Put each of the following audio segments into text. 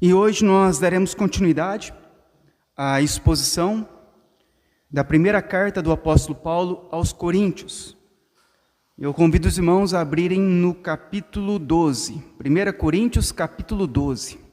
E hoje nós daremos continuidade à exposição da primeira carta do apóstolo Paulo aos Coríntios. Eu convido os irmãos a abrirem no capítulo 12, 1 Coríntios capítulo 12.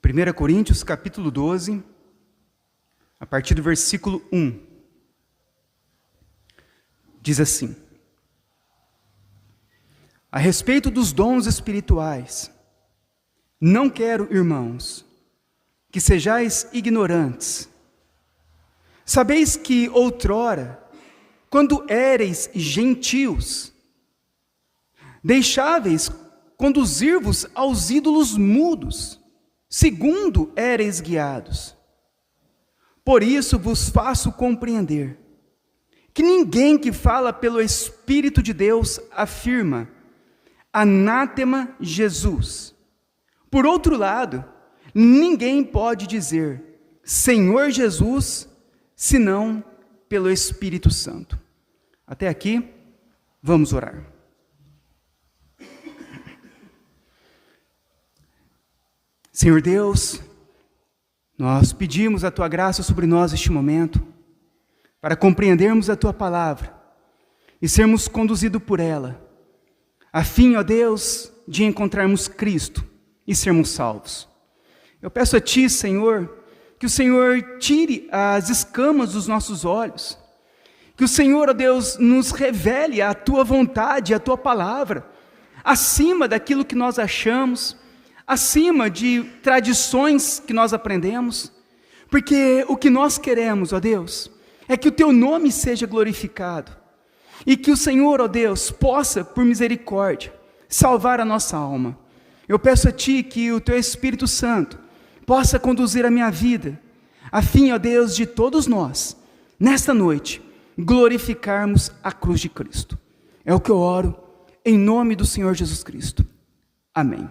Primeira Coríntios capítulo 12, a partir do versículo 1. Diz assim: a respeito dos dons espirituais, não quero, irmãos, que sejais ignorantes. Sabeis que outrora, quando éreis gentios, deixáveis conduzir-vos aos ídolos mudos, segundo éreis guiados. Por isso vos faço compreender que ninguém que fala pelo Espírito de Deus afirma: anátema Jesus. Por outro lado, ninguém pode dizer Senhor Jesus, senão pelo Espírito Santo. Até aqui, vamos orar. Senhor Deus, nós pedimos a Tua graça sobre nós neste momento, para compreendermos a Tua palavra e sermos conduzidos por ela, a fim, ó Deus, de encontrarmos Cristo e sermos salvos. Eu peço a Ti, Senhor, que o Senhor tire as escamas dos nossos olhos, que o Senhor, ó Deus, nos revele a Tua vontade, a Tua palavra, acima daquilo que nós achamos, acima de tradições que nós aprendemos, porque o que nós queremos, ó Deus, é que o Teu nome seja glorificado, e que o Senhor, ó Deus, possa, por misericórdia, salvar a nossa alma. Eu peço a Ti que o Teu Espírito Santo possa conduzir a minha vida, a fim, ó Deus, de todos nós, nesta noite, glorificarmos a cruz de Cristo. É o que eu oro, em nome do Senhor Jesus Cristo. Amém.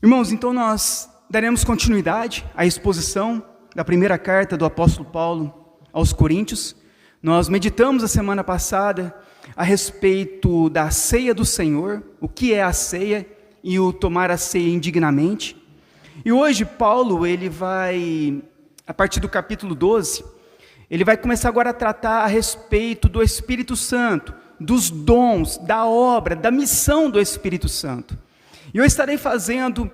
Irmãos, então nós daremos continuidade à exposição da primeira carta do apóstolo Paulo aos Coríntios. Nós meditamos a semana passada a respeito da ceia do Senhor, o que é a ceia e o tomar a ceia indignamente. E hoje Paulo, ele vai, a partir do capítulo 12, ele vai começar agora a tratar a respeito do Espírito Santo, dos dons, da obra, da missão do Espírito Santo. E eu estarei fazendo,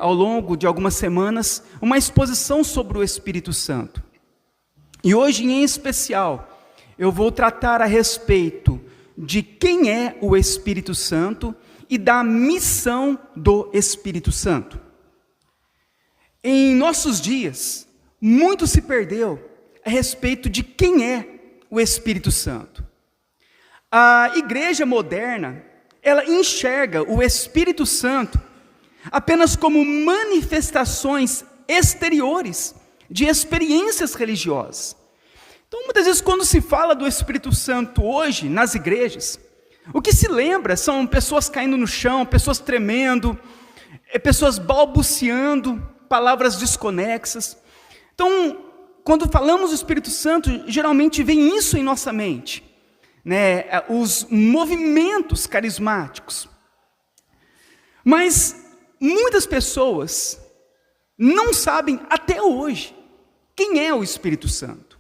ao longo de algumas semanas, uma exposição sobre o Espírito Santo. E hoje, em especial, eu vou tratar a respeito de quem é o Espírito Santo e da missão do Espírito Santo. Em nossos dias, muito se perdeu a respeito de quem é o Espírito Santo. A igreja moderna, ela enxerga o Espírito Santo apenas como manifestações exteriores de experiências religiosas. Então, muitas vezes, quando se fala do Espírito Santo hoje, nas igrejas, o que se lembra são pessoas caindo no chão, pessoas tremendo, pessoas balbuciando, palavras desconexas. Então, quando falamos do Espírito Santo, geralmente vem isso em nossa mente, né, os movimentos carismáticos. Mas muitas pessoas não sabem até hoje quem é o Espírito Santo.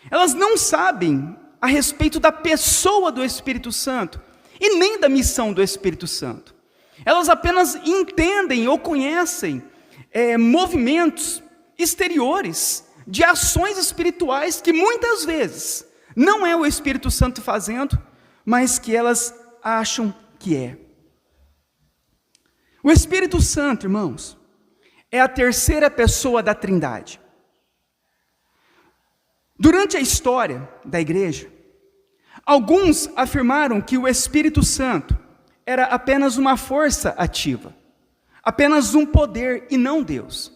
Elas não sabem a respeito da pessoa do Espírito Santo e nem da missão do Espírito Santo. Elas apenas entendem ou conhecem movimentos exteriores de ações espirituais que muitas vezes não é o Espírito Santo fazendo, mas que elas acham que é. O Espírito Santo, irmãos, é a terceira pessoa da Trindade. Durante a história da igreja, alguns afirmaram que o Espírito Santo era apenas uma força ativa, apenas um poder e não Deus.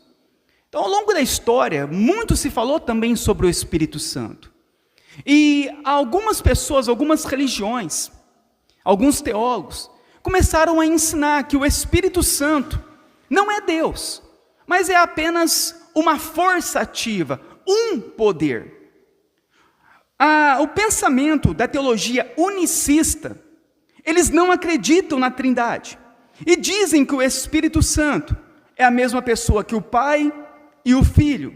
Então, ao longo da história, muito se falou também sobre o Espírito Santo. E algumas pessoas, algumas religiões, alguns teólogos, começaram a ensinar que o Espírito Santo não é Deus, mas é apenas uma força ativa, um poder. O pensamento da teologia unicista, eles não acreditam na Trindade e dizem que o Espírito Santo é a mesma pessoa que o Pai e o Filho.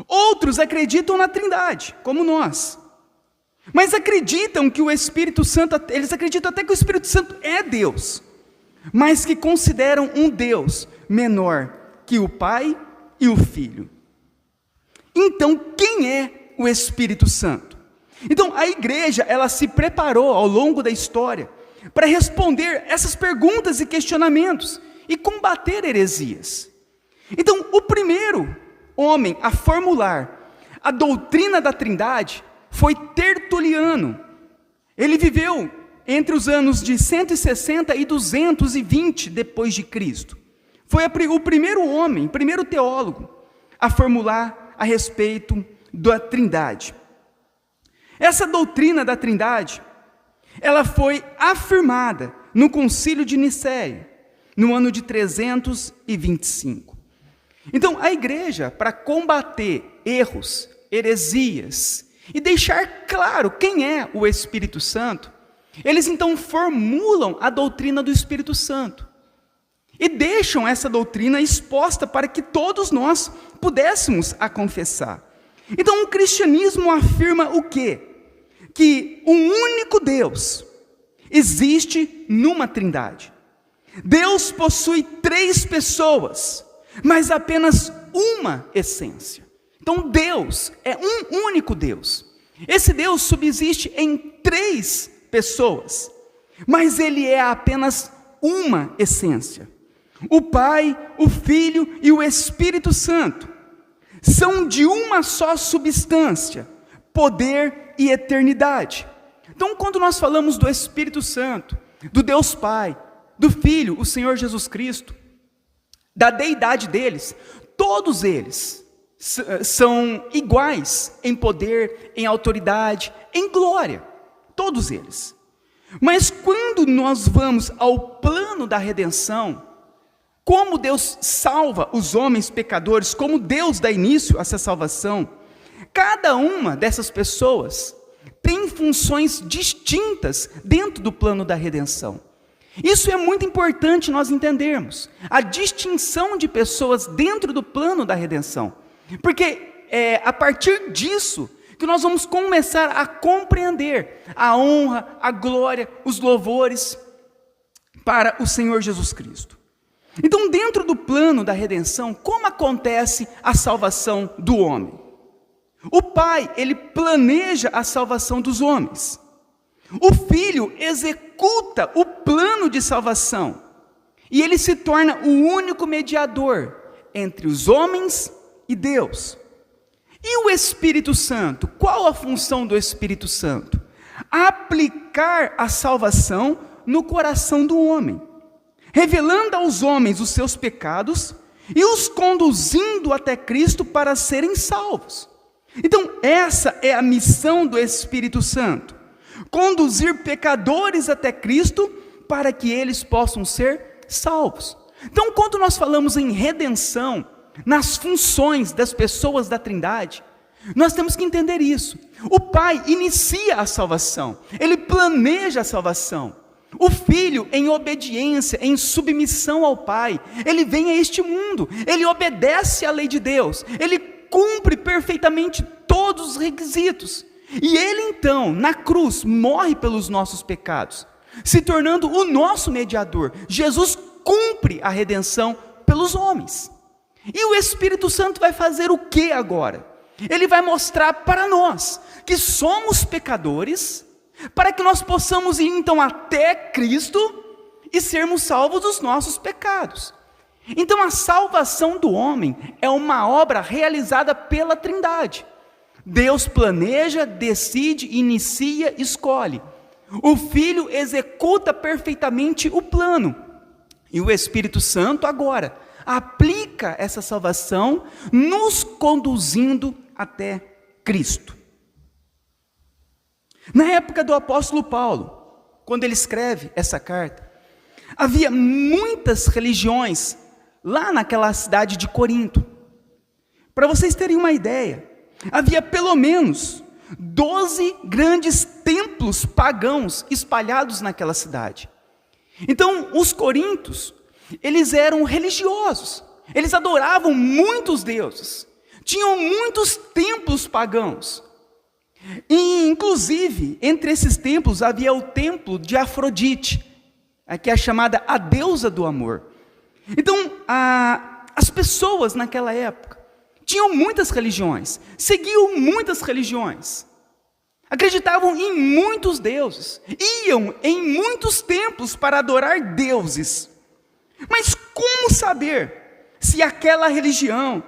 Outros acreditam na Trindade, como nós, mas acreditam que o Espírito Santo, eles acreditam até que o Espírito Santo é Deus, mas que consideram um Deus menor que o Pai e o Filho. Então, quem é o Espírito Santo? Então, a igreja, ela se preparou ao longo da história para responder essas perguntas e questionamentos e combater heresias. Então, o primeiro homem a formular a doutrina da Trindade foi Tertuliano. Ele viveu entre os anos de 160 e 220 depois de Cristo. Foi o primeiro homem, primeiro teólogo a formular a respeito da Trindade. Essa doutrina da Trindade, ela foi afirmada no Concílio de Nicéia, no ano de 325. Então, a igreja, para combater erros, heresias, e deixar claro quem é o Espírito Santo, eles então formulam a doutrina do Espírito Santo. E deixam essa doutrina exposta para que todos nós pudéssemos a confessar. Então, o cristianismo afirma o quê? Que um único Deus existe numa Trindade. Deus possui 3 pessoas, mas apenas uma essência. Então, Deus é um único Deus. Esse Deus subsiste em 3 pessoas, mas Ele é apenas uma essência. O Pai, o Filho e o Espírito Santo são de uma só substância, poder e eternidade. Então, quando nós falamos do Espírito Santo, do Deus Pai, do Filho, o Senhor Jesus Cristo, da deidade deles, todos eles são iguais em poder, em autoridade, em glória, todos eles. Mas quando nós vamos ao plano da redenção, como Deus salva os homens pecadores, como Deus dá início a essa salvação, cada uma dessas pessoas tem funções distintas dentro do plano da redenção. Isso é muito importante nós entendermos, a distinção de pessoas dentro do plano da redenção, porque é a partir disso que nós vamos começar a compreender a honra, a glória, os louvores para o Senhor Jesus Cristo. Então, dentro do plano da redenção, como acontece a salvação do homem? O Pai, ele planeja a salvação dos homens. O Filho executa o plano de salvação. E ele se torna o único mediador entre os homens e Deus. E o Espírito Santo? Qual a função do Espírito Santo? Aplicar a salvação no coração do homem, revelando aos homens os seus pecados e os conduzindo até Cristo para serem salvos. Então, essa é a missão do Espírito Santo, conduzir pecadores até Cristo para que eles possam ser salvos. Então, quando nós falamos em redenção, nas funções das pessoas da Trindade, nós temos que entender isso. O Pai inicia a salvação, Ele planeja a salvação. O Filho, em obediência, em submissão ao Pai, Ele vem a este mundo, Ele obedece à lei de Deus, Ele cumpre perfeitamente todos os requisitos. E Ele então, na cruz, morre pelos nossos pecados, se tornando o nosso mediador. Jesus cumpre a redenção pelos homens. E o Espírito Santo vai fazer o que agora? Ele vai mostrar para nós que somos pecadores, para que nós possamos ir então até Cristo e sermos salvos dos nossos pecados. Então a salvação do homem é uma obra realizada pela Trindade. Deus planeja, decide, inicia, escolhe. O Filho executa perfeitamente o plano. E o Espírito Santo agora aplica essa salvação, nos conduzindo até Cristo. Na época do apóstolo Paulo, quando ele escreve essa carta, havia muitas religiões lá naquela cidade de Corinto. Para vocês terem uma ideia, havia pelo menos 12 grandes templos pagãos espalhados naquela cidade. Então, os coríntios, eles eram religiosos, eles adoravam muitos deuses, tinham muitos templos pagãos. E, inclusive, entre esses templos havia o templo de Afrodite, que é chamada a deusa do amor. Então, as pessoas naquela época tinham muitas religiões, seguiam muitas religiões, acreditavam em muitos deuses, iam em muitos templos para adorar deuses. Mas como saber se aquela religião,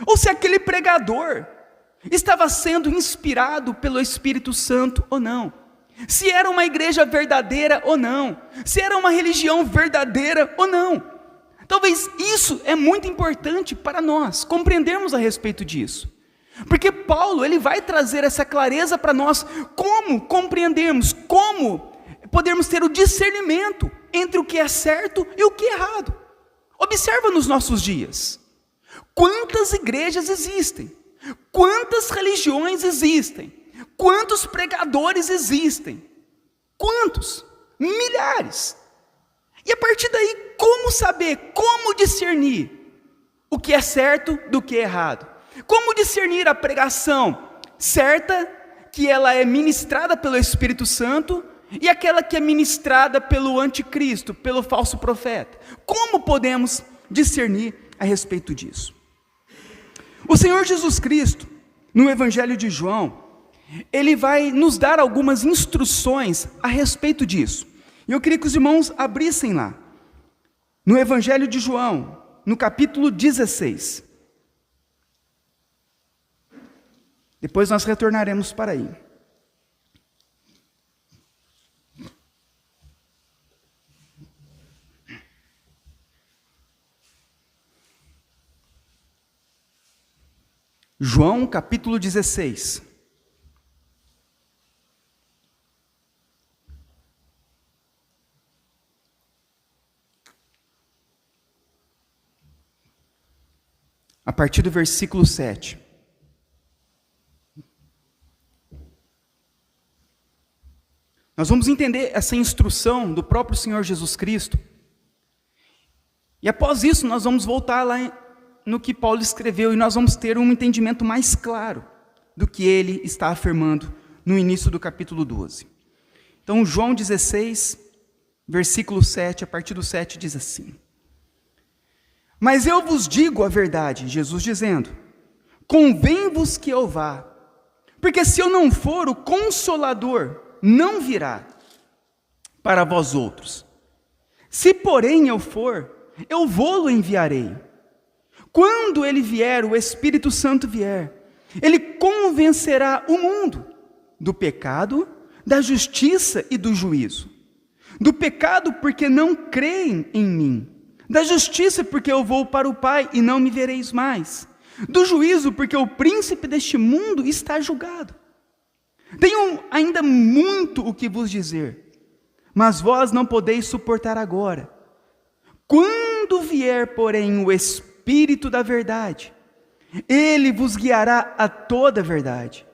ou se aquele pregador, estava sendo inspirado pelo Espírito Santo ou não? Se era uma igreja verdadeira ou não? Se era uma religião verdadeira ou não? Talvez isso é muito importante para nós compreendermos a respeito disso. Porque Paulo, ele vai trazer essa clareza para nós, como compreendermos, como podemos ter o discernimento entre o que é certo e o que é errado. Observa nos nossos dias, quantas igrejas existem, quantas religiões existem, quantos pregadores existem, quantos? Milhares. E a partir daí, como saber, como discernir o que é certo do que é errado? Como discernir a pregação certa, que ela é ministrada pelo Espírito Santo, e aquela que é ministrada pelo anticristo, pelo falso profeta? Como podemos discernir a respeito disso? O Senhor Jesus Cristo, no Evangelho de João, ele vai nos dar algumas instruções a respeito disso. E eu queria que os irmãos abrissem lá, no Evangelho de João, no capítulo 16. Depois nós retornaremos para aí. João capítulo 16. A partir do versículo 7. Nós vamos entender essa instrução do próprio Senhor Jesus Cristo. E após isso nós vamos voltar lá no que Paulo escreveu, e nós vamos ter um entendimento mais claro do que ele está afirmando no início do capítulo 12. Então, João 16, versículo 7, a partir do 7 diz assim: Mas eu vos digo a verdade, Jesus dizendo, convém-vos que eu vá, porque se eu não for, o Consolador não virá para vós outros. Se, porém, eu for, eu vou-lo enviarei. Quando ele vier, o Espírito Santo vier, ele convencerá o mundo do pecado, da justiça e do juízo. Do pecado, porque não creem em mim. Da justiça, porque eu vou para o Pai e não me vereis mais. Do juízo, porque o príncipe deste mundo está julgado. Tenho ainda muito o que vos dizer, mas vós não podeis suportar agora. Quando vier, porém, o Espírito da verdade, ele vos guiará a toda a verdade,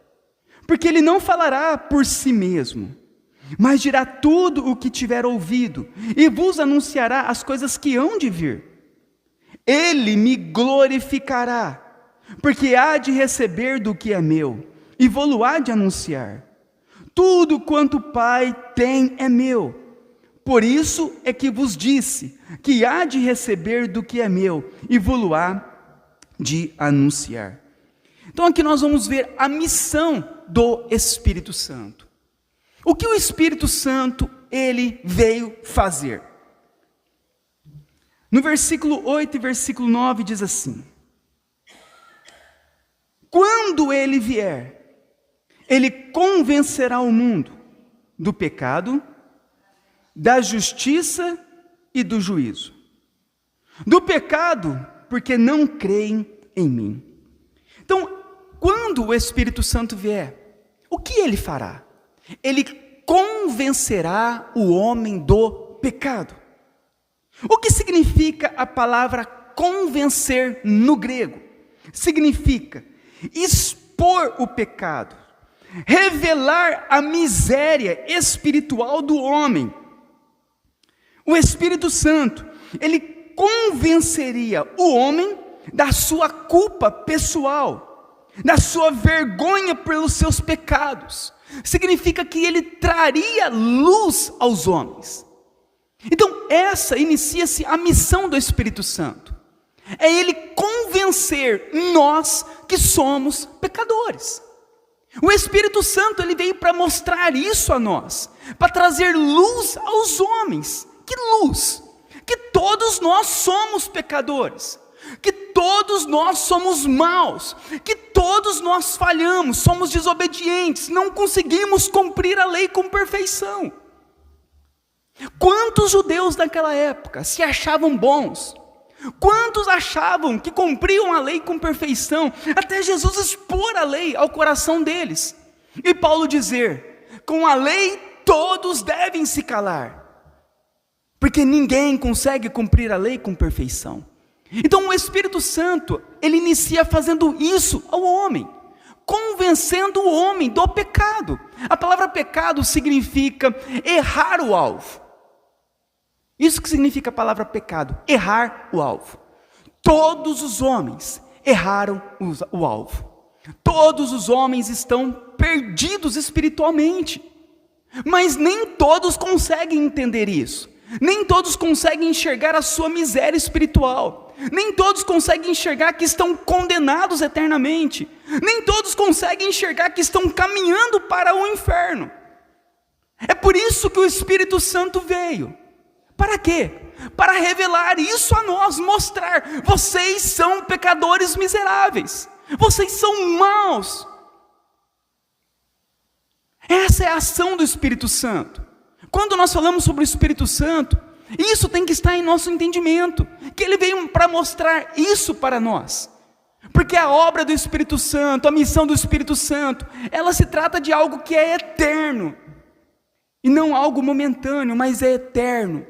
porque ele não falará por si mesmo, mas dirá tudo o que tiver ouvido, e vos anunciará as coisas que hão de vir. Ele me glorificará, porque há de receber do que é meu, e vou-lo há de anunciar. Tudo quanto o Pai tem é meu. Por isso é que vos disse, que há de receber do que é meu, e vou-lo há de anunciar. Então aqui nós vamos ver a missão do Espírito Santo. O que o Espírito Santo, ele veio fazer? No versículo 8 e versículo 9 diz assim: Quando ele vier, ele convencerá o mundo do pecado, da justiça e do juízo. Do pecado, porque não creem em mim. Então, quando o Espírito Santo vier, o que ele fará? Ele convencerá o homem do pecado. O que significa a palavra convencer no grego? Significa expor o pecado, revelar a miséria espiritual do homem. O Espírito Santo, ele convenceria o homem da sua culpa pessoal, da sua vergonha pelos seus pecados. Significa que ele traria luz aos homens. Então, essa inicia-se a missão do Espírito Santo. É ele convencer nós que somos pecadores. O Espírito Santo, ele veio para mostrar isso a nós, para trazer luz aos homens. Que luz? Que todos nós somos pecadores, que todos nós somos maus, que todos nós falhamos, somos desobedientes, não conseguimos cumprir a lei com perfeição. Quantos judeus naquela época se achavam bons? Quantos achavam que cumpriam a lei com perfeição, até Jesus expor a lei ao coração deles? E Paulo dizer, com a lei todos devem se calar, porque ninguém consegue cumprir a lei com perfeição. Então o Espírito Santo, ele inicia fazendo isso ao homem, convencendo o homem do pecado. A palavra pecado significa errar o alvo. Isso que significa a palavra pecado, errar o alvo. Todos os homens erraram o alvo. Todos os homens estão perdidos espiritualmente. Mas nem todos conseguem entender isso. Nem todos conseguem enxergar a sua miséria espiritual. Nem todos conseguem enxergar que estão condenados eternamente. Nem todos conseguem enxergar que estão caminhando para o inferno. É por isso que o Espírito Santo veio. Para quê? Para revelar isso a nós, mostrar, vocês são pecadores miseráveis, vocês são maus. Essa é a ação do Espírito Santo. Quando nós falamos sobre o Espírito Santo, isso tem que estar em nosso entendimento, que ele veio para mostrar isso para nós. Porque a obra do Espírito Santo, a missão do Espírito Santo, ela se trata de algo que é eterno, e não algo momentâneo, mas é eterno.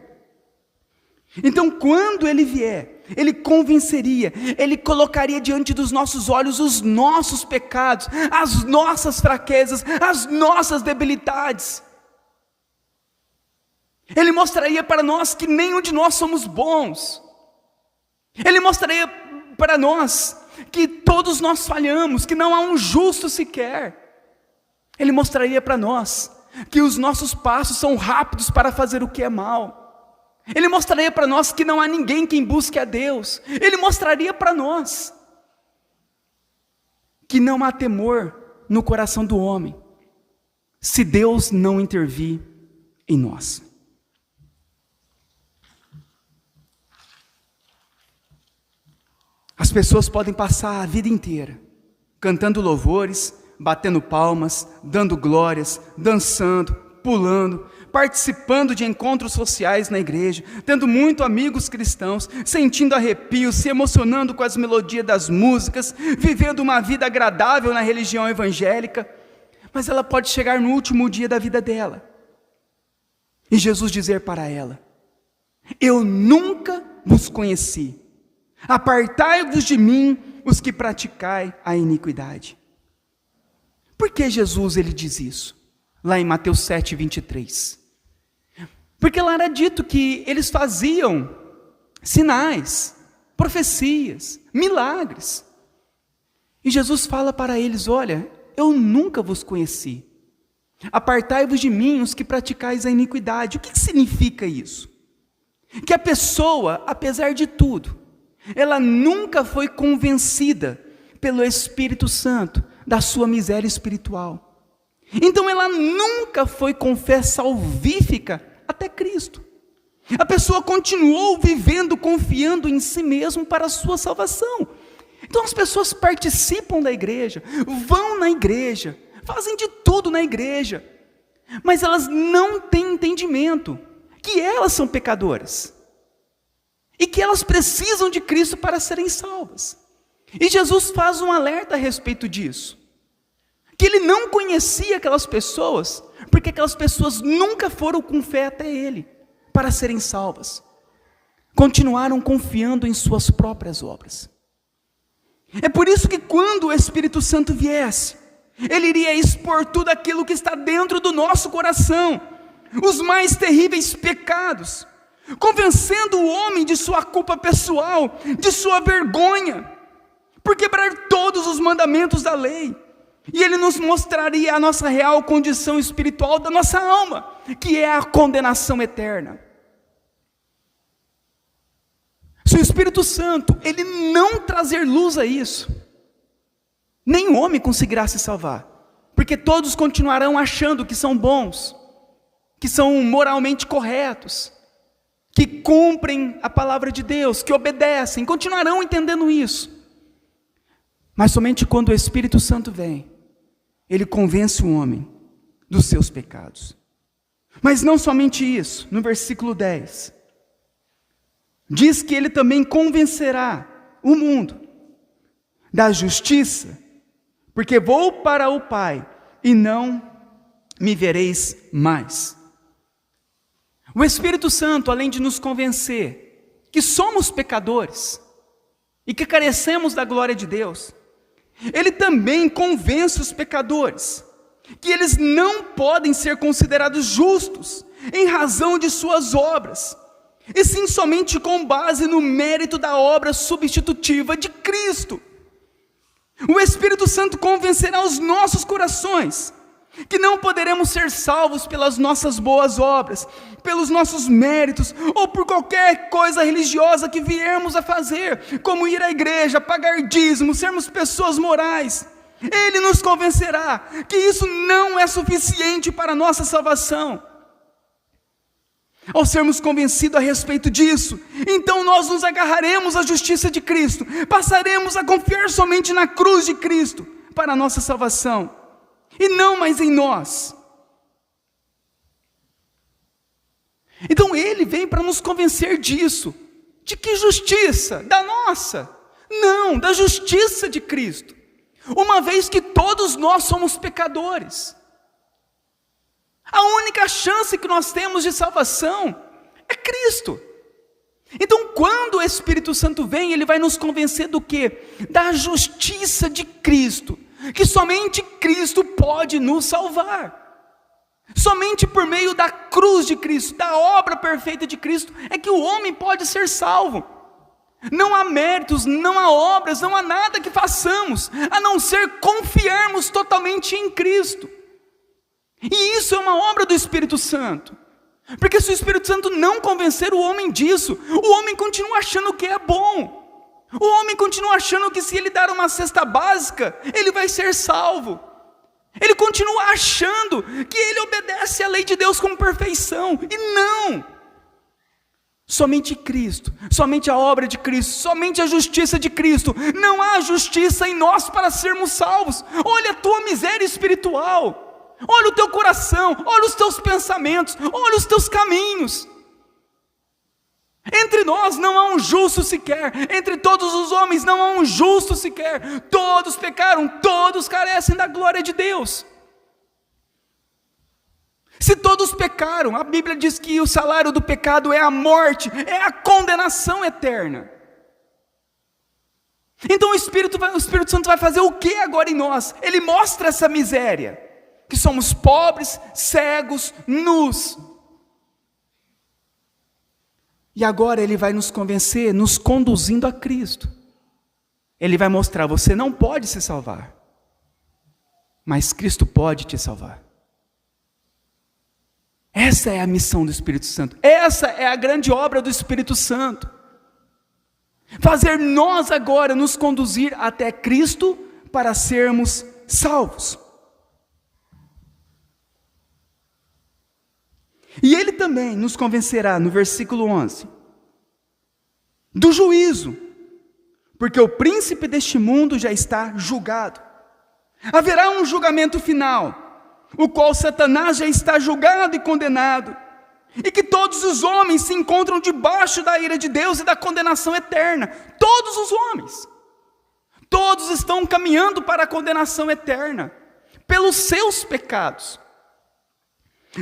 Então, quando ele vier, ele convenceria, ele colocaria diante dos nossos olhos os nossos pecados, as nossas fraquezas, as nossas debilidades. Ele mostraria para nós que nenhum de nós somos bons. Ele mostraria para nós que todos nós falhamos, que não há um justo sequer. Ele mostraria para nós que os nossos passos são rápidos para fazer o que é mal. Ele mostraria para nós que não há ninguém quem busque a Deus. Ele mostraria para nós que não há temor no coração do homem, se Deus não intervir em nós. As pessoas podem passar a vida inteira cantando louvores, batendo palmas, dando glórias, dançando, pulando, participando de encontros sociais na igreja, tendo muitos amigos cristãos, sentindo arrepios, se emocionando com as melodias das músicas, vivendo uma vida agradável na religião evangélica, mas ela pode chegar no último dia da vida dela, e Jesus dizer para ela, eu nunca vos conheci, apartai-vos de mim, os que praticai a iniquidade. Por que Jesus ele diz isso? Lá em Mateus 7, 23. Porque lá era dito que eles faziam sinais, profecias, milagres. E Jesus fala para eles, olha, eu nunca vos conheci. Apartai-vos de mim, os que praticais a iniquidade. O que significa isso? Que a pessoa, apesar de tudo, ela nunca foi convencida pelo Espírito Santo da sua miséria espiritual. Então ela nunca foi com fé salvífica até Cristo. A pessoa continuou vivendo, confiando em si mesmo para a sua salvação. Então as pessoas participam da igreja, vão na igreja, fazem de tudo na igreja, mas elas não têm entendimento que elas são pecadoras. e que elas precisam de Cristo para serem salvas. E Jesus faz um alerta a respeito disso, que ele não conhecia aquelas pessoas, porque aquelas pessoas nunca foram com fé até ele, para serem salvas. Continuaram confiando em suas próprias obras. É por isso que quando o Espírito Santo viesse, ele iria expor tudo aquilo que está dentro do nosso coração, os mais terríveis pecados, convencendo o homem de sua culpa pessoal, de sua vergonha, por quebrar todos os mandamentos da lei. E ele nos mostraria a nossa real condição espiritual da nossa alma, que é a condenação eterna. Se o Espírito Santo, ele não trazer luz a isso, nenhum homem conseguirá se salvar, porque todos continuarão achando que são bons, que são moralmente corretos, que cumprem a palavra de Deus, que obedecem, continuarão entendendo isso. Mas somente quando o Espírito Santo vem, ele convence o homem dos seus pecados. Mas não somente isso, no versículo 10, diz que ele também convencerá o mundo da justiça, porque vou para o Pai e não me vereis mais. O Espírito Santo, além de nos convencer que somos pecadores e que carecemos da glória de Deus, ele também convence os pecadores que eles não podem ser considerados justos em razão de suas obras, e sim somente com base no mérito da obra substitutiva de Cristo. O Espírito Santo convencerá os nossos corações que não poderemos ser salvos pelas nossas boas obras, pelos nossos méritos, ou por qualquer coisa religiosa que viermos a fazer, como ir à igreja, pagar dízimo, sermos pessoas morais. Ele nos convencerá que isso não é suficiente para a nossa salvação. Ao sermos convencidos a respeito disso, então nós nos agarraremos à justiça de Cristo, passaremos a confiar somente na cruz de Cristo para a nossa salvação, e não mais em nós. Então ele vem para nos convencer disso. De que justiça? Da nossa? Não, da justiça de Cristo, uma vez que todos nós somos pecadores. A única chance que nós temos de salvação é Cristo. Então quando o Espírito Santo vem, ele vai nos convencer do quê? Da justiça de Cristo, que somente Cristo pode nos salvar. Somente por meio da cruz de Cristo, da obra perfeita de Cristo, é que o homem pode ser salvo. Não há méritos, não há obras, não há nada que façamos, a não ser confiarmos totalmente em Cristo. E isso é uma obra do Espírito Santo, porque se o Espírito Santo não convencer o homem disso, o homem continua achando que é bom, o homem continua achando que se ele dar uma cesta básica, ele vai ser salvo, ele continua achando que ele obedece à lei de Deus com perfeição, e não, somente Cristo, somente a obra de Cristo, somente a justiça de Cristo. Não há justiça em nós para sermos salvos. Olha a tua miséria espiritual, olha o teu coração, olha os teus pensamentos, olha os teus caminhos. Entre nós não há um justo sequer, entre todos os homens não há um justo sequer, todos pecaram, todos carecem da glória de Deus. Se todos pecaram, a Bíblia diz que o salário do pecado é a morte, é a condenação eterna. Então o Espírito Santo vai fazer o que agora em nós? Ele mostra essa miséria, que somos pobres, cegos, nus. E agora ele vai nos convencer, nos conduzindo a Cristo. Ele vai mostrar, você não pode se salvar, mas Cristo pode te salvar. Essa é a missão do Espírito Santo, essa é a grande obra do Espírito Santo. Fazer nós agora nos conduzir até Cristo para sermos salvos. E ele também nos convencerá, no versículo 11, do juízo, porque o príncipe deste mundo já está julgado. Haverá um julgamento final, o qual Satanás já está julgado e condenado, e que todos os homens se encontram debaixo da ira de Deus e da condenação eterna. Todos os homens. Todos estão caminhando para a condenação eterna, pelos seus pecados.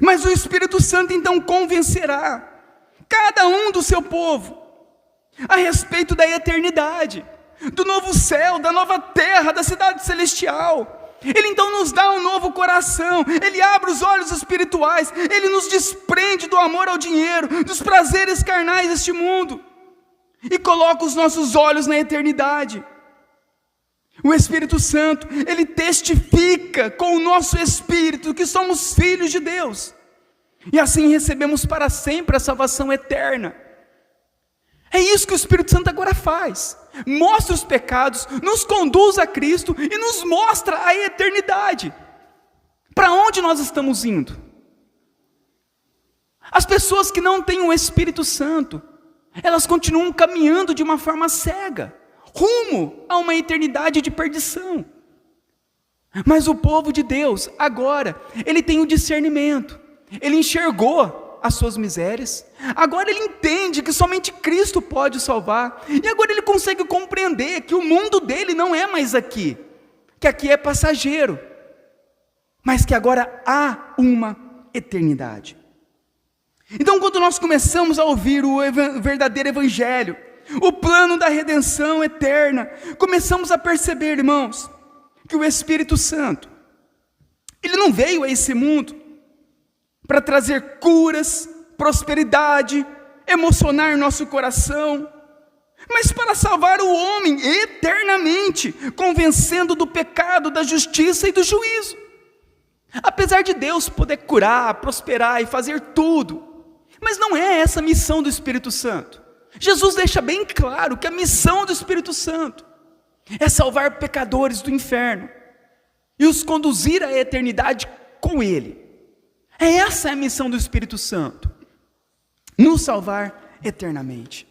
Mas o Espírito Santo então convencerá cada um do seu povo a respeito da eternidade, do novo céu, da nova terra, da cidade celestial. Ele então nos dá um novo coração, Ele abre os olhos espirituais, Ele nos desprende do amor ao dinheiro, dos prazeres carnais deste mundo, e coloca os nossos olhos na eternidade. O Espírito Santo, Ele testifica com o nosso espírito que somos filhos de Deus, e assim recebemos para sempre a salvação eterna. É isso que o Espírito Santo agora faz. Mostra os pecados, nos conduz a Cristo e nos mostra a eternidade. Para onde nós estamos indo? As pessoas que não têm o Espírito Santo, elas continuam caminhando de uma forma cega, rumo a uma eternidade de perdição. Mas o povo de Deus, agora, ele tem o discernimento, ele enxergou as suas misérias, agora ele entende que somente Cristo pode o salvar, e agora ele consegue compreender que o mundo dele não é mais aqui, que aqui é passageiro, mas que agora há uma eternidade. Então, quando nós começamos a ouvir o verdadeiro evangelho, o plano da redenção eterna, começamos a perceber, irmãos, que o Espírito Santo, ele não veio a esse mundo para trazer curas, prosperidade, emocionar nosso coração, mas para salvar o homem eternamente, convencendo do pecado, da justiça e do juízo. Apesar de Deus poder curar, prosperar e fazer tudo, mas não é essa a missão do Espírito Santo. Jesus deixa bem claro que a missão do Espírito Santo é salvar pecadores do inferno e os conduzir à eternidade com Ele. Essa é a missão do Espírito Santo, nos salvar eternamente.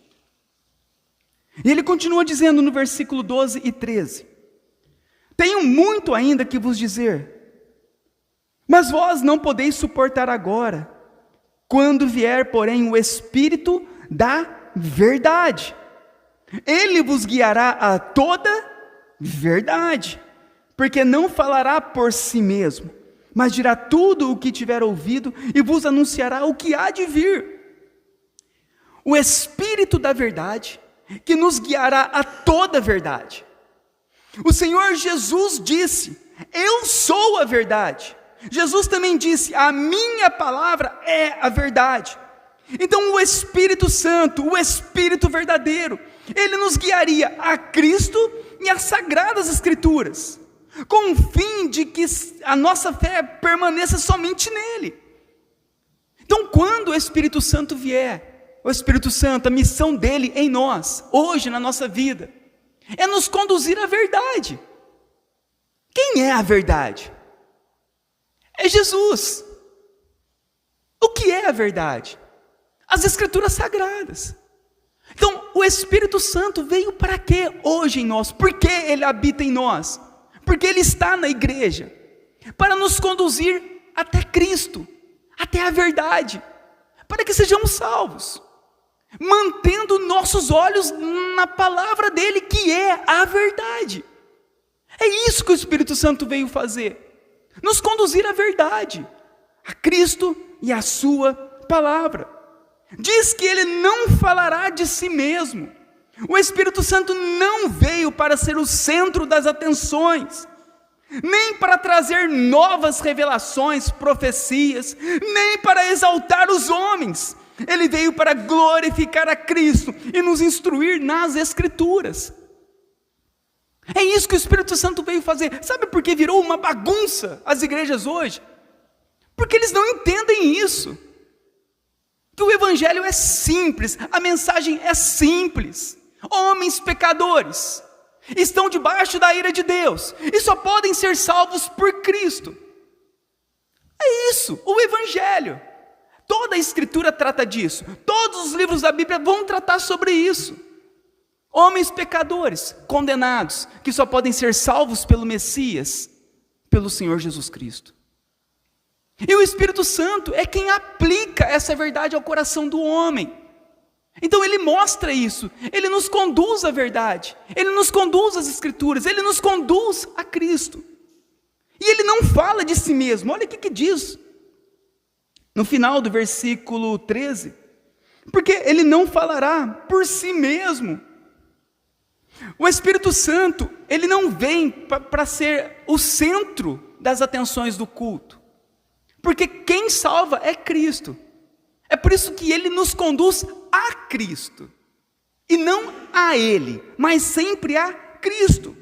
E ele continua dizendo no versículo 12 e 13: tenho muito ainda que vos dizer, mas vós não podeis suportar agora. Quando vier, porém, o Espírito da verdade, ele vos guiará a toda verdade, porque não falará por si mesmo, mas dirá tudo o que tiver ouvido e vos anunciará o que há de vir. O Espírito da verdade, que nos guiará a toda a verdade. O Senhor Jesus disse, eu sou a verdade. Jesus também disse, a minha palavra é a verdade. Então o Espírito Santo, o Espírito verdadeiro, ele nos guiaria a Cristo e às Sagradas Escrituras, com o fim de que a nossa fé permaneça somente nele. Então, quando o Espírito Santo vier, o Espírito Santo, a missão dele em nós, hoje na nossa vida, é nos conduzir à verdade. Quem é a verdade? É Jesus. O que é a verdade? As Escrituras Sagradas. Então, o Espírito Santo veio para quê hoje em nós? Por que ele habita em nós? Porque ele está na igreja, para nos conduzir até Cristo, até a verdade, para que sejamos salvos, mantendo nossos olhos na palavra dele, que é a verdade. É isso que o Espírito Santo veio fazer, nos conduzir à verdade, a Cristo e a sua palavra. Diz que ele não falará de si mesmo. O Espírito Santo não veio para ser o centro das atenções, nem para trazer novas revelações, profecias, nem para exaltar os homens. Ele veio para glorificar a Cristo e nos instruir nas Escrituras. É isso que o Espírito Santo veio fazer. Sabe por que virou uma bagunça as igrejas hoje? Porque eles não entendem isso. Que o Evangelho é simples, a mensagem é simples. Homens pecadores estão debaixo da ira de Deus e só podem ser salvos por Cristo. É isso, o Evangelho. Toda a Escritura trata disso. Todos os livros da Bíblia vão tratar sobre isso. Homens pecadores, condenados, que só podem ser salvos pelo Messias, pelo Senhor Jesus Cristo. E o Espírito Santo é quem aplica essa verdade ao coração do homem. Então ele mostra isso, ele nos conduz à verdade, ele nos conduz às Escrituras, ele nos conduz a Cristo. E ele não fala de si mesmo, olha o que diz no final do versículo 13. Porque ele não falará por si mesmo. O Espírito Santo, ele não vem para ser o centro das atenções do culto. Porque quem salva é Cristo. É por isso que ele nos conduz a Cristo. E não a ele, mas sempre a Cristo.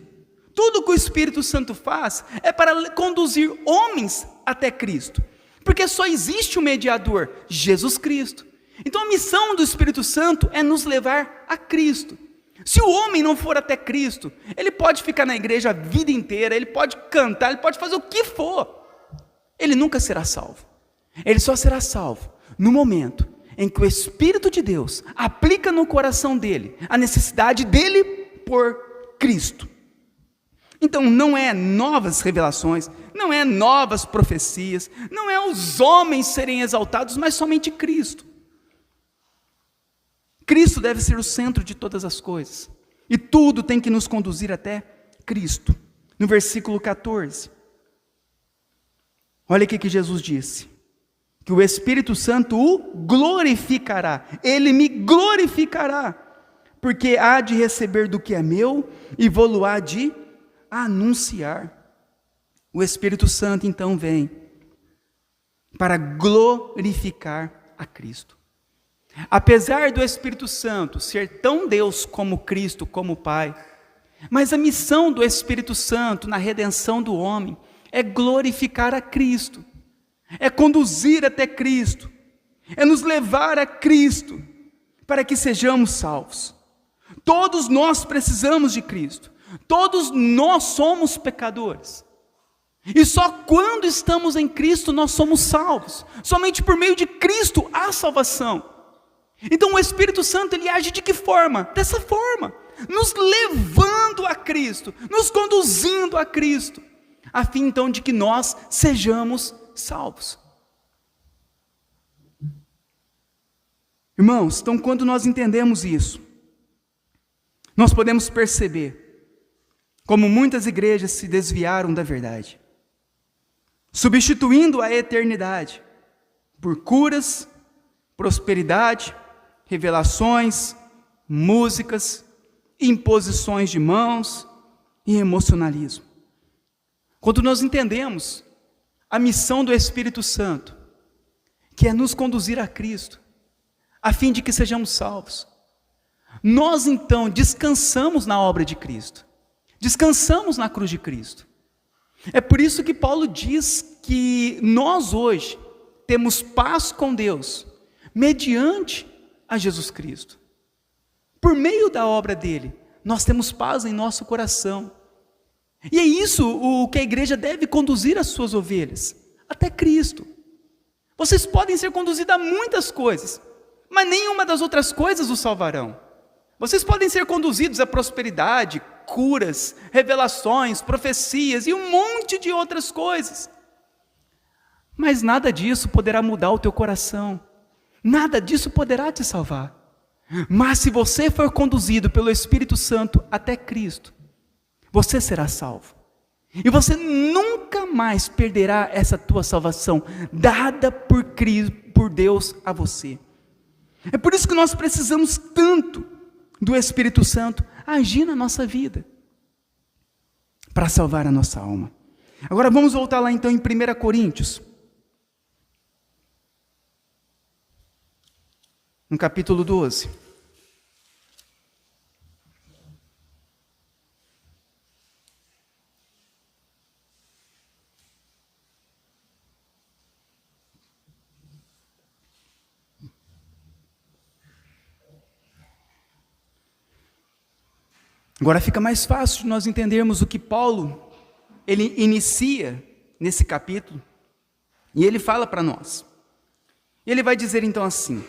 Tudo que o Espírito Santo faz é para conduzir homens até Cristo. Porque só existe um mediador, Jesus Cristo. Então a missão do Espírito Santo é nos levar a Cristo. Se o homem não for até Cristo, ele pode ficar na igreja a vida inteira, ele pode cantar, ele pode fazer o que for. Ele nunca será salvo. Ele só será salvo no momento em que o Espírito de Deus aplica no coração dele a necessidade dele por Cristo. Então não é novas revelações, não é novas profecias, não é os homens serem exaltados, mas somente Cristo. Cristo deve ser o centro de todas as coisas. E tudo tem que nos conduzir até Cristo. No versículo 14. Olha o que Jesus disse. Que o Espírito Santo o glorificará. Ele me glorificará. Porque há de receber do que é meu e vou-lo há de anunciar. O Espírito Santo então vem para glorificar a Cristo. Apesar do Espírito Santo ser tão Deus como Cristo, como Pai, mas a missão do Espírito Santo na redenção do homem é glorificar a Cristo, é conduzir até Cristo, é nos levar a Cristo, para que sejamos salvos. Todos nós precisamos de Cristo, todos nós somos pecadores, e só quando estamos em Cristo nós somos salvos, somente por meio de Cristo há salvação. Então o Espírito Santo ele age de que forma? Dessa forma, nos levando a Cristo, nos conduzindo a Cristo, a fim então de que nós sejamos salvos. Irmãos, então quando nós entendemos isso, nós podemos perceber como muitas igrejas se desviaram da verdade, substituindo a eternidade por curas, prosperidade, revelações, músicas, imposições de mãos e emocionalismo. Quando nós entendemos a missão do Espírito Santo, que é nos conduzir a Cristo, a fim de que sejamos salvos, nós então descansamos na obra de Cristo, descansamos na cruz de Cristo. É por isso que Paulo diz que nós hoje temos paz com Deus, mediante a Jesus Cristo. Por meio da obra dele, nós temos paz em nosso coração. E é isso o que a igreja deve conduzir as suas ovelhas, até Cristo. Vocês podem ser conduzidos a muitas coisas, mas nenhuma das outras coisas os salvarão. Vocês podem ser conduzidos a prosperidade, curas, revelações, profecias e um monte de outras coisas. Mas nada disso poderá mudar o teu coração. Nada disso poderá te salvar. Mas se você for conduzido pelo Espírito Santo até Cristo, você será salvo. E você nunca mais perderá essa tua salvação, dada por Cristo, por Deus a você. É por isso que nós precisamos tanto do Espírito Santo agir na nossa vida, para salvar a nossa alma. Agora vamos voltar lá então em 1 Coríntios. No capítulo 12. Agora fica mais fácil de nós entendermos o que Paulo, ele inicia nesse capítulo, e ele fala para nós. E ele vai dizer então assim,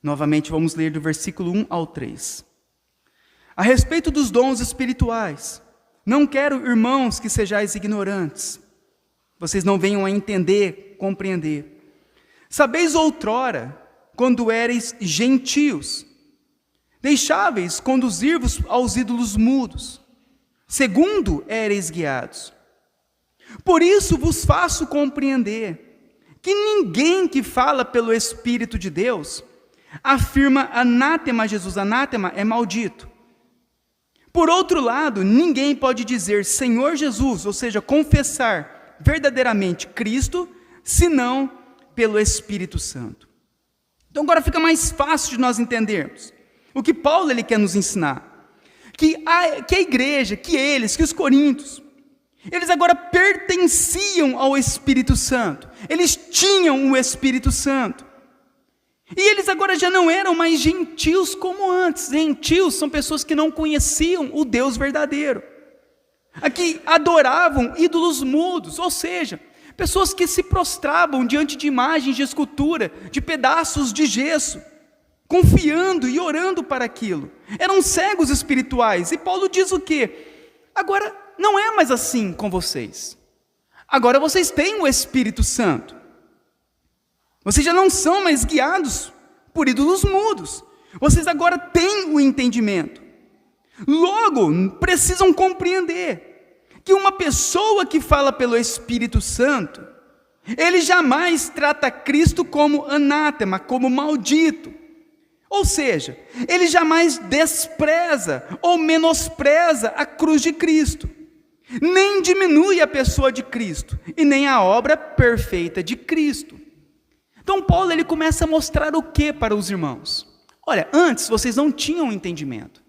novamente vamos ler do versículo 1 ao 3. A respeito dos dons espirituais, não quero, irmãos, que sejais ignorantes. vocês não venham a entender, compreender. Sabeis outrora, quando éreis gentios, deixáveis conduzir-vos aos ídolos mudos, segundo éreis guiados. Por isso vos faço compreender que ninguém que fala pelo Espírito de Deus afirma anátema a Jesus. Anátema é maldito. Por outro lado, ninguém pode dizer Senhor Jesus, ou seja, confessar verdadeiramente Cristo, senão pelo Espírito Santo. Então agora fica mais fácil de nós entendermos o que Paulo ele quer nos ensinar. Que a igreja, que os coríntios, eles agora pertenciam ao Espírito Santo. Eles tinham o Espírito Santo. E eles agora já não eram mais gentios como antes. Gentios são pessoas que não conheciam o Deus verdadeiro. Aqui adoravam ídolos mudos, ou seja, pessoas que se prostravam diante de imagens de escultura, de pedaços de gesso, confiando e orando para aquilo. Eram cegos espirituais. E Paulo diz o quê? Agora não é mais assim com vocês. Agora vocês têm o Espírito Santo. Vocês já não são mais guiados por ídolos mudos. Vocês agora têm o entendimento. Logo, precisam compreender que uma pessoa que fala pelo Espírito Santo, ele jamais trata Cristo como anátema, como maldito. Ou seja, ele jamais despreza ou menospreza a cruz de Cristo, nem diminui a pessoa de Cristo, e nem a obra perfeita de Cristo. Então Paulo ele começa a mostrar o que para os irmãos? Olha, antes vocês não tinham entendimento,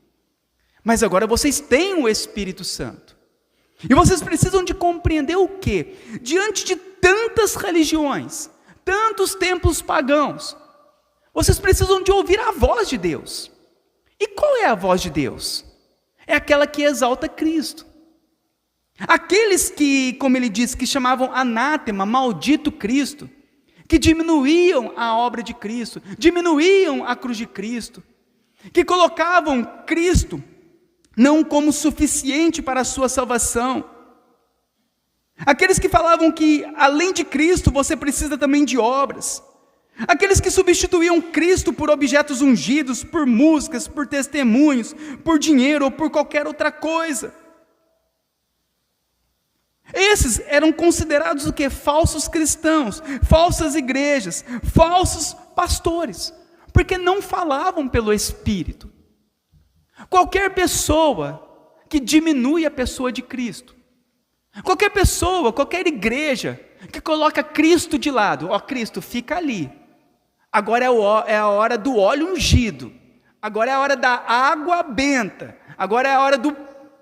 mas agora vocês têm o Espírito Santo. E vocês precisam de compreender o que? Diante de tantas religiões, tantos templos pagãos, vocês precisam de ouvir a voz de Deus. E qual é a voz de Deus? É aquela que exalta Cristo. Aqueles que, como ele diz, que chamavam anátema, maldito Cristo, que diminuíam a obra de Cristo, diminuíam a cruz de Cristo, que colocavam Cristo não como suficiente para a sua salvação. Aqueles que falavam que além de Cristo você precisa também de obras. Aqueles que substituíam Cristo por objetos ungidos, por músicas, por testemunhos, por dinheiro ou por qualquer outra coisa. Esses eram considerados o quê? Falsos cristãos, falsas igrejas, falsos pastores, porque não falavam pelo Espírito. Qualquer pessoa que diminui a pessoa de Cristo, qualquer pessoa, qualquer igreja que coloca Cristo de lado, Cristo fica ali, agora é a hora do óleo ungido, agora é a hora da água benta, agora é a hora do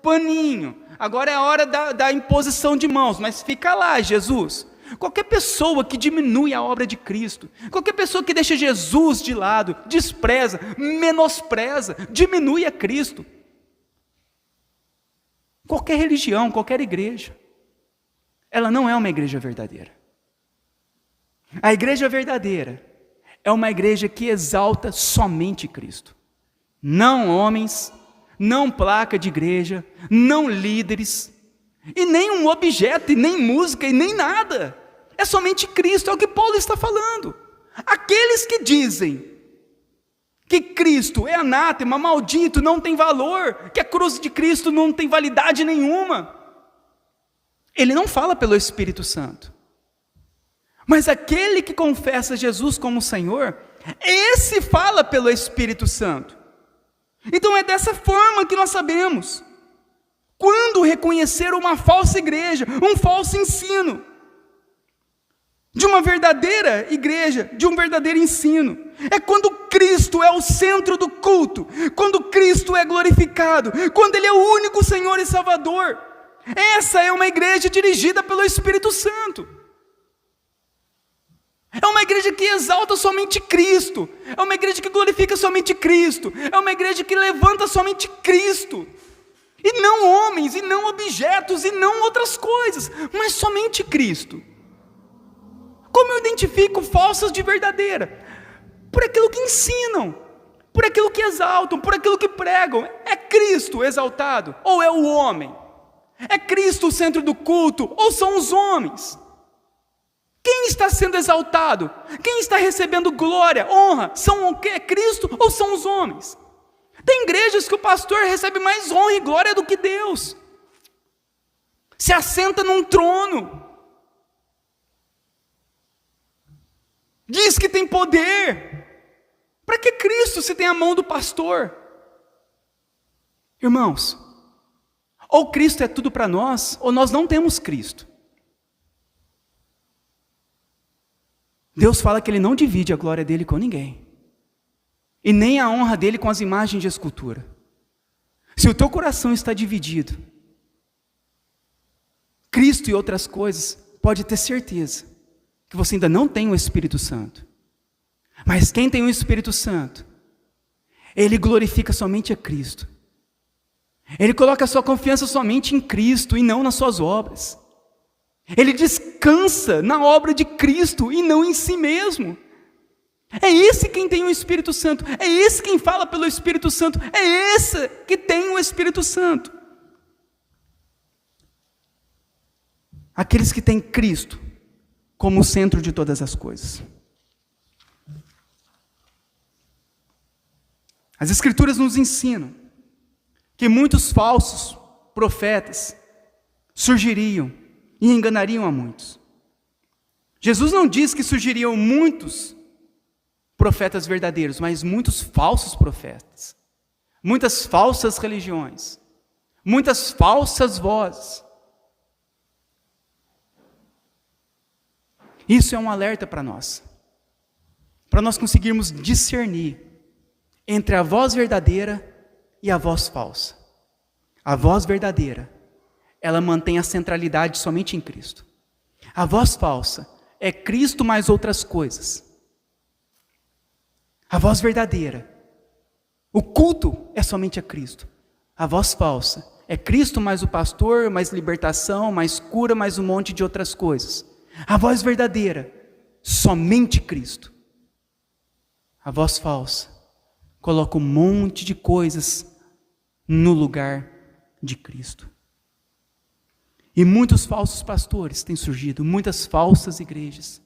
paninho, agora é a hora da imposição de mãos, mas fica lá Jesus. Qualquer pessoa que diminui a obra de Cristo, qualquer pessoa que deixa Jesus de lado, despreza, menospreza, diminui a Cristo. Qualquer religião, qualquer igreja, ela não é uma igreja verdadeira. A igreja verdadeira é uma igreja que exalta somente Cristo. Não homens, não placa de igreja, não líderes, e nem um objeto, e nem música, e nem nada. É somente Cristo, é o que Paulo está falando. Aqueles que dizem que Cristo é anátema, maldito, não tem valor, que a cruz de Cristo não tem validade nenhuma, ele não fala pelo Espírito Santo. Mas aquele que confessa Jesus como Senhor, esse fala pelo Espírito Santo. Então é dessa forma que nós sabemos quando reconhecer uma falsa igreja, um falso ensino, de uma verdadeira igreja, de um verdadeiro ensino. É quando Cristo é o centro do culto, quando Cristo é glorificado, quando Ele é o único Senhor e Salvador. Essa é uma igreja dirigida pelo Espírito Santo. É uma igreja que exalta somente Cristo, é uma igreja que glorifica somente Cristo, é uma igreja que levanta somente Cristo, e não homens, e não objetos, e não outras coisas, mas somente Cristo. Como eu identifico falsas de verdadeira? Por aquilo que ensinam, por aquilo que exaltam, por aquilo que pregam. É Cristo exaltado, ou é o homem? É Cristo o centro do culto, ou são os homens? Quem está sendo exaltado? Quem está recebendo glória, honra? São o quê? Cristo ou são os homens? Tem igrejas que o pastor recebe mais honra e glória do que Deus. Se assenta num trono. Diz que tem poder. Para que Cristo se tem a mão do pastor? Irmãos, ou Cristo é tudo para nós, ou nós não temos Cristo. Deus fala que Ele não divide a glória dEle com ninguém. E nem a honra dEle com as imagens de escultura. Se o teu coração está dividido, Cristo e outras coisas, pode ter certeza que você ainda não tem o Espírito Santo. Mas quem tem o Espírito Santo, ele glorifica somente a Cristo. Ele coloca a sua confiança somente em Cristo e não nas suas obras. Ele descansa na obra de Cristo e não em si mesmo. É esse quem tem o Espírito Santo. É esse quem fala pelo Espírito Santo. É esse que tem o Espírito Santo. Aqueles que têm Cristo como o centro de todas as coisas. As Escrituras nos ensinam que muitos falsos profetas surgiriam e enganariam a muitos. Jesus não diz que surgiriam muitos profetas verdadeiros, mas muitos falsos profetas, muitas falsas religiões, muitas falsas vozes. Isso é um alerta para nós conseguirmos discernir entre a voz verdadeira e a voz falsa. A voz verdadeira, ela mantém a centralidade somente em Cristo. A voz falsa é Cristo mais outras coisas. A voz verdadeira, o culto é somente a Cristo. A voz falsa é Cristo mais o pastor, mais libertação, mais cura, mais um monte de outras coisas. A voz verdadeira, somente Cristo. A voz falsa coloca um monte de coisas no lugar de Cristo. E muitos falsos pastores têm surgido, muitas falsas igrejas.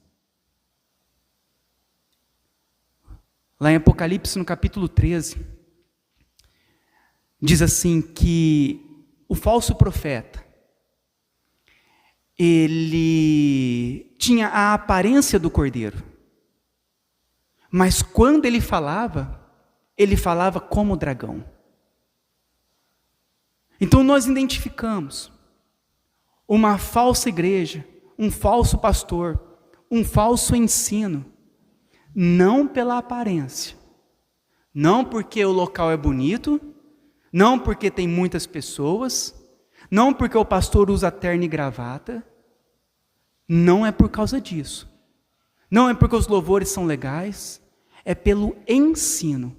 Lá em Apocalipse, no capítulo 13, diz assim que o falso profeta, ele tinha a aparência do cordeiro, mas quando ele falava como dragão. Então nós identificamos uma falsa igreja, um falso pastor, um falso ensino, não pela aparência, não porque o local é bonito, não porque tem muitas pessoas, não porque o pastor usa terno e gravata, não é por causa disso, não é porque os louvores são legais, é pelo ensino.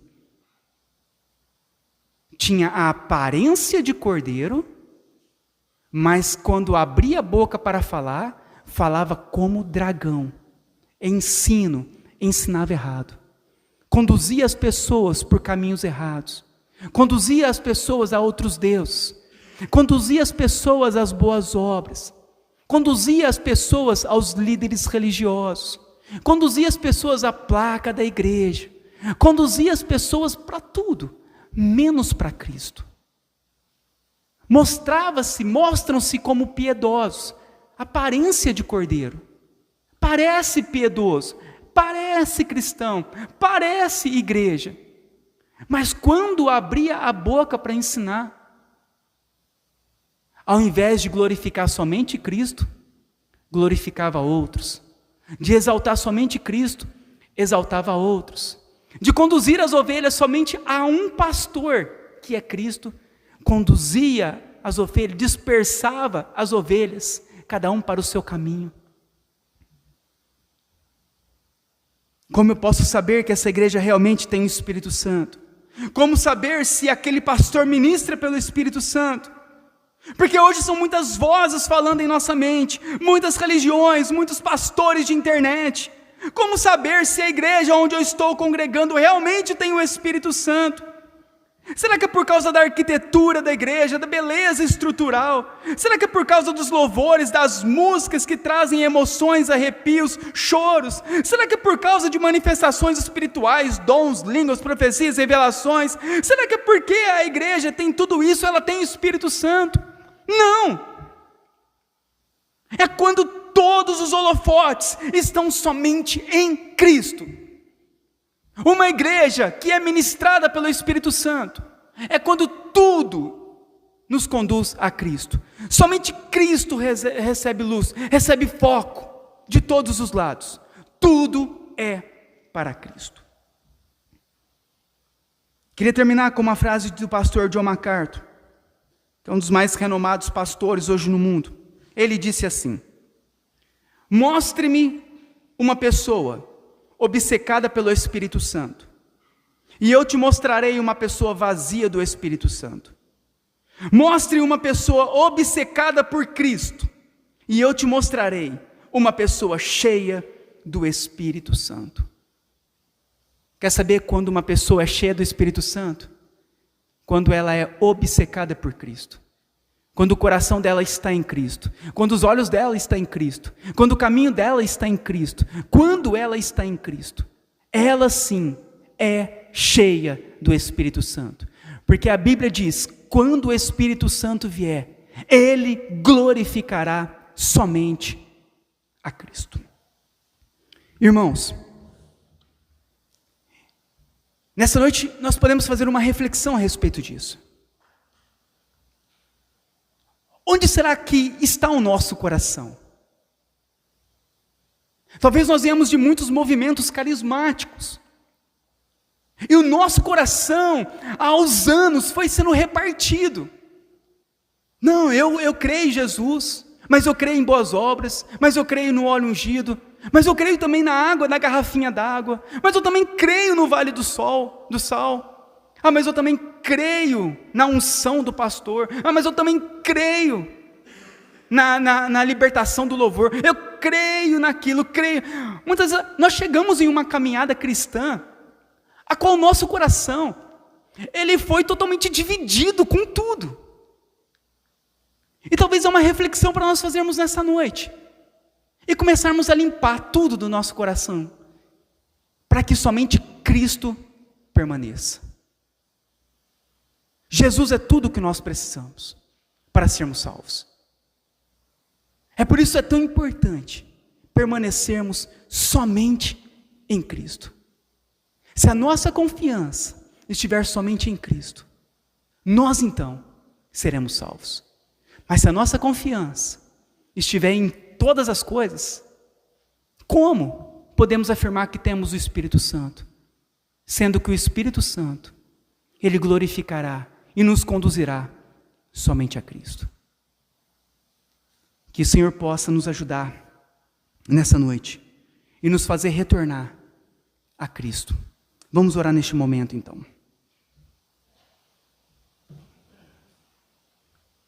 Tinha a aparência de cordeiro, mas quando abria a boca para falar, falava como dragão. Ensinava errado. Conduzia as pessoas por caminhos errados. Conduzia as pessoas a outros deuses. Conduzia as pessoas às boas obras. Conduzia as pessoas aos líderes religiosos. Conduzia as pessoas à placa da igreja. Conduzia as pessoas para tudo, menos para Cristo. Mostram-se como piedosos, aparência de cordeiro, parece piedoso, parece cristão, parece igreja, mas quando abria a boca para ensinar, ao invés de glorificar somente Cristo, glorificava outros, de exaltar somente Cristo, exaltava outros, de conduzir as ovelhas somente a um pastor, que é Cristo, conduzia as ovelhas, dispersava as ovelhas, cada um para o seu caminho. Como eu posso saber que essa igreja realmente tem o Espírito Santo? Como saber se aquele pastor ministra pelo Espírito Santo? Porque hoje são muitas vozes falando em nossa mente, muitas religiões, muitos pastores de internet. Como saber se a igreja onde eu estou congregando realmente tem o Espírito Santo? Será que é por causa da arquitetura da igreja, da beleza estrutural? Será que é por causa dos louvores, das músicas que trazem emoções, arrepios, choros? Será que é por causa de manifestações espirituais, dons, línguas, profecias, revelações? Será que é porque a igreja tem tudo isso, ela tem o Espírito Santo? Não! É quando todos os holofotes estão somente em Cristo. Uma igreja que é ministrada pelo Espírito Santo é quando tudo nos conduz a Cristo. Somente Cristo recebe luz, recebe foco de todos os lados. Tudo é para Cristo. Queria terminar com uma frase do pastor John MacArthur, que é um dos mais renomados pastores hoje no mundo. Ele disse assim: mostre-me uma pessoa obcecada pelo Espírito Santo, e eu te mostrarei uma pessoa vazia do Espírito Santo. Mostre uma pessoa obcecada por Cristo, e eu te mostrarei uma pessoa cheia do Espírito Santo. Quer saber quando uma pessoa é cheia do Espírito Santo? Quando ela é obcecada por Cristo. Quando o coração dela está em Cristo, quando os olhos dela estão em Cristo, quando o caminho dela está em Cristo, quando ela está em Cristo, ela sim é cheia do Espírito Santo. Porque a Bíblia diz, quando o Espírito Santo vier, Ele glorificará somente a Cristo. Irmãos, nessa noite nós podemos fazer uma reflexão a respeito disso. Onde será que está o nosso coração? Talvez nós venhamos de muitos movimentos carismáticos. E o nosso coração, aos anos, foi sendo repartido. Não, eu creio em Jesus, mas eu creio em boas obras, mas eu creio no óleo ungido, mas eu creio também na água, na garrafinha d'água, mas eu também creio no vale do sal. Mas eu também creio na unção do pastor. Mas eu também creio na libertação do louvor. Eu creio naquilo, creio. Muitas vezes nós chegamos em uma caminhada cristã, a qual o nosso coração, ele foi totalmente dividido com tudo. E talvez é uma reflexão para nós fazermos nessa noite. E começarmos a limpar tudo do nosso coração, para que somente Cristo permaneça. Jesus é tudo o que nós precisamos para sermos salvos. É por isso que é tão importante permanecermos somente em Cristo. Se a nossa confiança estiver somente em Cristo, nós então seremos salvos. Mas se a nossa confiança estiver em todas as coisas, como podemos afirmar que temos o Espírito Santo? Sendo que o Espírito Santo, Ele glorificará e nos conduzirá somente a Cristo. Que o Senhor possa nos ajudar nessa noite e nos fazer retornar a Cristo. Vamos orar neste momento então.